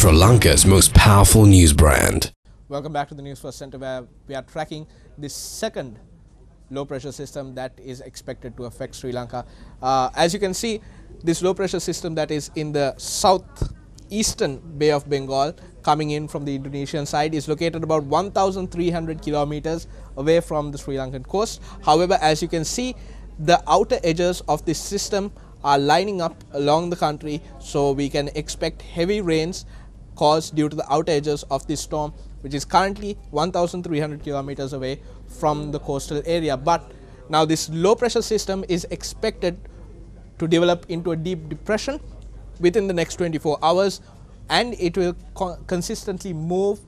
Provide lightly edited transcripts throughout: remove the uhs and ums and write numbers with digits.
Sri Lanka's most powerful news brand. Welcome back to the Newsfirst Center, where we are tracking the second low pressure system that is expected to affect Sri Lanka. As you can see, this low pressure system that is in the southeastern Bay of Bengal coming in from the Indonesian side is located about 1,300 kilometers away from the Sri Lankan coast. However, as you can see, the outer edges of this system are lining up along the country, so we can expect heavy rains caused due to the outer edges of this storm, which is currently 1,300 kilometers away from the coastal area. But now this low pressure system is expected to develop into a deep depression within the next 24 hours, and it will consistently move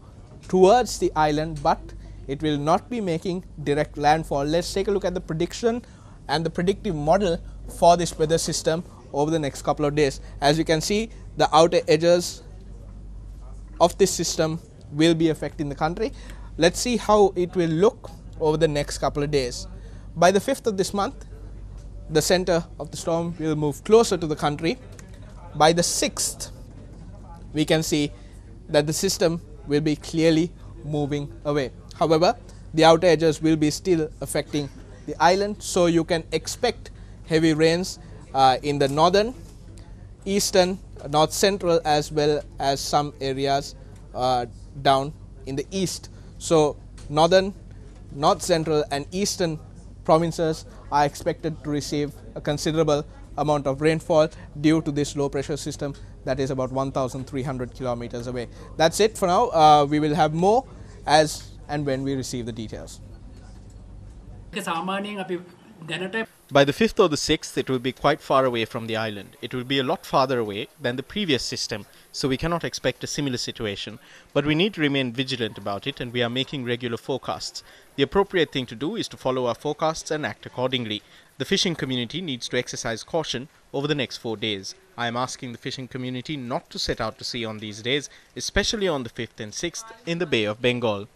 towards the island, but it will not be making direct landfall. Let's take a look at the prediction and the predictive model for this weather system over the next couple of days. As you can see, the outer edges of this system will be affecting the country. Let's see how it will look over the next couple of days. By the 5th of this month, the center of the storm will move closer to the country. By the 6th, we can see that the system will be clearly moving away. However, the outer edges will be still affecting the island, so you can expect heavy rains in the northern, eastern, north central, as well as some areas down in the east. So northern, north central and eastern provinces are expected to receive a considerable amount of rainfall due to this low pressure system that is about 1,300 kilometers away. That's it for now. We will have more as and when we receive the details. By the 5th or the 6th, it will be quite far away from the island. It will be a lot farther away than the previous system, so we cannot expect a similar situation. But we need to remain vigilant about it, and we are making regular forecasts. The appropriate thing to do is to follow our forecasts and act accordingly. The fishing community needs to exercise caution over the next 4 days. I am asking the fishing community not to set out to sea on these days, especially on the 5th and 6th in the Bay of Bengal.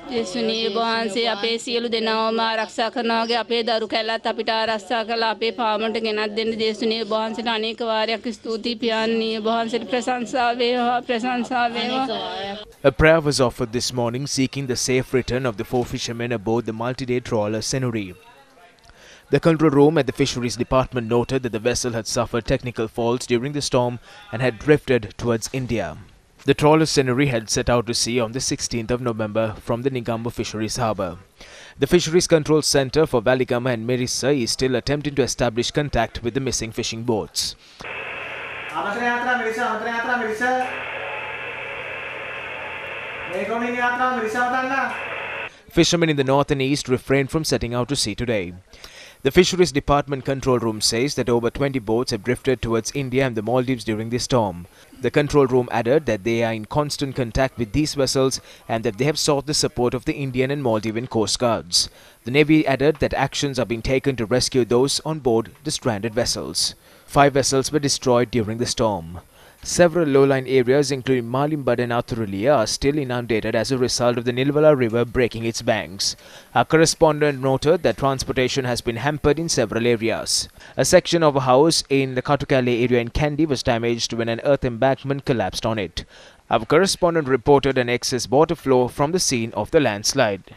දේශුනී වහන්සේ අපේ සියලු දෙනාම ආරක්ෂා කරනවා වගේ අපේ දරු කැලත් අපිට ආරක්ෂා කරලා අපේ පාමුලට ගෙනත් දෙන්න දේශුනී වහන්සේට අනේක වාරයක් ස්තුතියි පියාණනි වහන්සේට ප්‍රශංසා වේවා ප්‍රශංසා වේවා. A prayer was offered this morning seeking the safe return of the 4 fishermen aboard the multi-day trawler Senuri. The control room at the Fisheries Department noted that the vessel had suffered technical faults during the storm and had drifted towards India. The trawler Senuri had set out to sea on the 16th of November from the Negombo Fisheries Harbour. The Fisheries Control Centre for Waligama and Mirissa is still attempting to establish contact with the missing fishing boats. Fishermen in the north and east refrained from setting out to sea today. The Fisheries Department control room says that over 20 boats have drifted towards India and the Maldives during the storm. The control room added that they are in constant contact with these vessels and that they have sought the support of the Indian and Maldivian Coast Guards. The Navy added that actions are being taken to rescue those on board the stranded vessels. 5 vessels were destroyed during the storm. Several low-lying areas including Malimbad and Athurulia are still inundated as a result of the Nilvala River breaking its banks. Our correspondent noted that transportation has been hampered in several areas. A section of a house in the Katukale area in Kandy was damaged when an earth embankment collapsed on it. Our correspondent reported an excess water flow from the scene of the landslide.